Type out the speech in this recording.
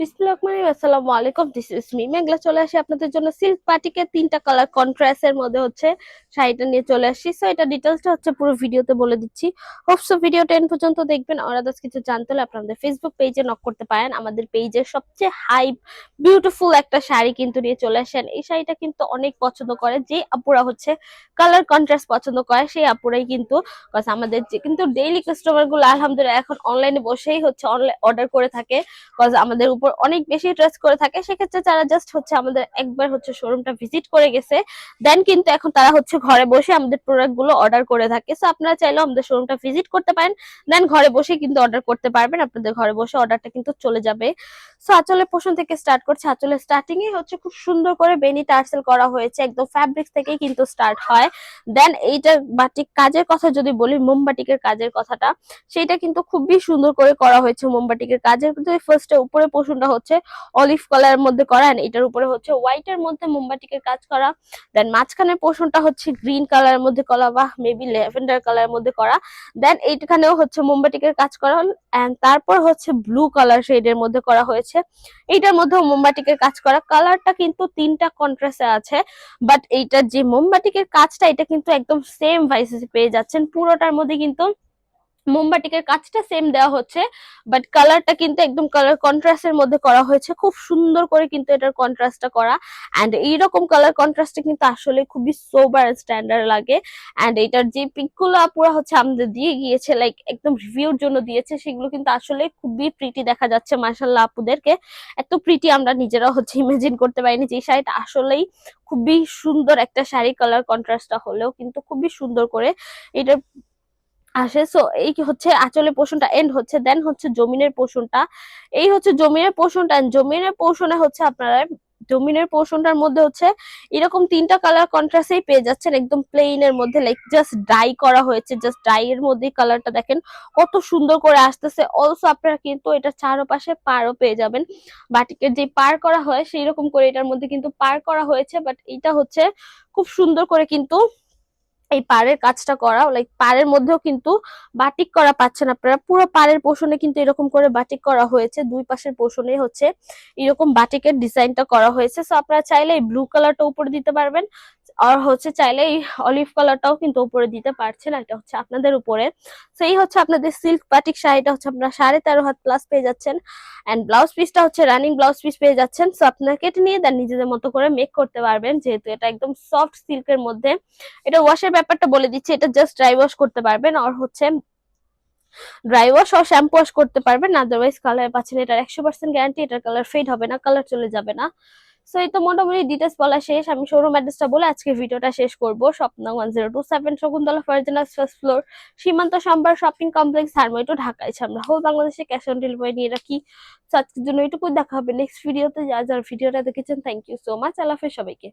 আসসালামু আলাইকুম, this is me মেঘলা। চলে আসি আপনাদের জন্য সিল্ক বাটিকের 3টা কালার কন্ট্রাস্টের মধ্যে হচ্ছে শাড়িটা নিয়ে চলে আসছি। সো এটা ডিটেলসটা হচ্ছে পুরো ভিডিওতে বলে দিচ্ছি। হোপসো ভিডিওটা এন্ড পর্যন্ত দেখবেন। আর আদার্স কিছু জানতে হলে আপনাদের ফেসবুক পেজে নক করতে পারেন। আমাদের পেজের সবচেয়ে হাইপ বিউটিফুল একটা শাড়ি কিন্তু নিয়ে চলে আসেন। এই শাড়িটা কিন্তু অনেক পছন্দ করে, যে আপুরা হচ্ছে কালার কন্ট্রাস্ট পছন্দ করে সেই আপুরাই কিন্তু, আমাদের যে কিন্তু ডেইলি কাস্টমার গুলো আলহামদুলিল্লাহ এখন অনলাইনে বসেই হচ্ছে অনলাইন অর্ডার করে থাকে, কজ আমাদের উপর অনেক বেশি ট্রাস্ট করে থাকে। সেক্ষেত্রে যারা জাস্ট হচ্ছে আমাদের একবার হচ্ছে শোরুমটা ভিজিট করে গেছে, দেন কিন্তু এখন তারা হচ্ছে ঘরে বসে আমাদের প্রোডাক্ট গুলো অর্ডার করে থাকে। সো আপনারা চাইলেও আমাদের শোরুমটা ভিজিট করতে পারেন, দেন ঘরে বসে কিন্তু অর্ডার করতে পারবেন। আপনাদের ঘরে বসে অর্ডারটা কিন্তু চলে যাবে। সো আঁচলের পোর্শন থেকে স্টার্ট করছে। আঁচলের স্টার্টিং এ হচ্ছে খুব সুন্দর করে বেনি টার্সেল করা হয়েছে, একদম ফ্যাব্রিক্স থেকেই কিন্তু স্টার্ট হয়। দেন এইটা বাটিক কাজের কথা যদি বলি, মোমবাটিকের কাজের কথাটা, সেটা কিন্তু খুবই সুন্দর করে করা হয়েছে। মোমবাটিকের কাজের ফার্স্টে উপরে পোর্শনটা হচ্ছে অলিভ কালারের মধ্যে করা, এটার উপরে হচ্ছে হোয়াইট এর মধ্যে মোমবাটিকের কাজ করা। দেন মাঝখানের পোর্শনটা হচ্ছে গ্রিন কালারের মধ্যে করা বা মেবি ল্যাভেন্ডার কালারের মধ্যে করা। দেন এইখানেও হচ্ছে মোমবাটিকের কাজ করা, এন্ড তারপর হচ্ছে ব্লু কালার শেডের মধ্যে করা হয়েছে। এইটার মধ্যেও মোমবাটিকের কাজ করা। কালারটা কিন্তু 3টা কন্ট্রাস্টে আছে, বাট এইটার যে মোমবাটিকের কাজটা এটা কিন্তু একদম সেম ভাইসে পেয়ে যাচ্ছেন। পুরোটার মধ্যে কিন্তু মোমবাটিকের কাজটা সেম দেওয়া হচ্ছে, বাট কালারটা কিন্তু একদম কালার কন্ট্রাস্টের মধ্যে করা হয়েছে। খুব সুন্দর করে কিন্তু এটার কন্ট্রাস্টটা করা, এন্ড এইরকম কালার কন্ট্রাস্টে কিন্তু আসলে খুবই সোবার স্ট্যান্ডার্ড লাগে। এন্ড এটার যে পিকগুলো পুরো হচ্ছে আমাদের দিয়ে গিয়েছে, লাইক একদম রিভিউর জন্য দিয়েছে, সেগুলো কিন্তু আসলে খুবই প্রিটি দেখা যাচ্ছে। মাশাআল্লাহ, আপুদেরকে এত প্রিটি আমরা নিজেরাও হচ্ছে ইমাজিন করতে পারিনি। যে শাড়িটা আসলেই খুবই সুন্দর একটা শাড়ি, কালার কন্ট্রাস্টটা হলেও কিন্তু খুবই সুন্দর করে এটা আসে। সো এই কি হচ্ছে আঁচলের পোর্শনটা এন্ড হচ্ছে, দেন হচ্ছে জমিনের পোর্শনটা। এই হচ্ছে জমিনের পোর্শনটা। জমিনের পোর্শনে হচ্ছে আপনারা জমিনের পোর্শনটার মধ্যে হচ্ছে এরকম 3টা কালার কন্ট্রাস্টেই পেয়ে যাচ্ছেন, একদম প্লেন এর মধ্যে, লাইক জাস্ট ডাই করা হয়েছে। জাস্ট ডাই এর মধ্যে কালারটা দেখেন কত সুন্দর করে আসতেছে। অলসো আপনারা কিন্তু এটা চারপাশে পারও পেয়ে যাবেন। বাটিকের যে পার করা হয় সেই রকম করে এটার মধ্যে কিন্তু পার করা হয়েছে, বাট এটা হচ্ছে খুব সুন্দর করে কিন্তু এই পাড়ের কাজটা করা, লাইক পাড়ের মধ্যেও কিন্তু বাটিক করা পাচ্ছেন আপনারা। পুরো পাড়ের পোষণে কিন্তু এরকম করে বাটিক করা হয়েছে, দুই পাশের পোষণে হচ্ছে এরকম বাটিকের ডিজাইনটা করা হয়েছে। সো আপনারা চাইলে এই ব্লু কালারটা উপরে দিতে পারবেন, আর হচ্ছে চাইলে এই অলিভ কালারটাও কিন্তু উপরে দিতে পারছেন। এটা হচ্ছে আপনাদের উপরে। সেই হচ্ছে আপনাদের সিল্ক বাটিক শাড়িটা হচ্ছে আপনারা 13.5 হাত প্লাস পেয়ে যাচ্ছেন, এন্ড ব্লাউজ পিসটা হচ্ছে রানিং ব্লাউজ পিস পেয়ে যাচ্ছেন। সো আপনারা কেটে নিয়ে দেন নিজেদের মতো করে মেক করতে পারবেন, যেহেতু এটা একদম সফট সিল্কের মধ্যে। এটা ওয়াশের ব্যাপারটা বলে দিচ্ছি, এটা জাস্ট ড্রাই ওয়াশ করতে পারবেন, আর হচ্ছে ড্রাই ওয়াশ আর শ্যাম্পু ওয়াশ করতে পারবেন। আদারওয়াইজ কালার পাচ্ছেন, এটার 100% গ্যারান্টি, এটার কালার ফেড হবে না, কালার চলে যাবে না। সো এই তো মোটামুটি ডিটেলস বলা শেষ। আমি শোরুম অ্যাড্রেসটা বলে আজকে ভিডিওটা শেষ করবো। শপ নং 1027 শকুন্তলা ফারজানা ফার্স্ট ফ্লোর, সীমান্ত সম্ভার শপিং কমপ্লেক্স, ধারমইটো, ঢাকা। আমরা হোল বাংলাদেশে ক্যাশ অন ডেলিভারি নিয়ে রাখি। তো আজকের জন্য এটুকুই, দেখা হবে নেক্সট ভিডিওতে। যারা যারা ভিডিওটা দেখেছেন, থ্যাংক ইউ সো মাচ। আল্লাহ হাফেজ সবাইকে।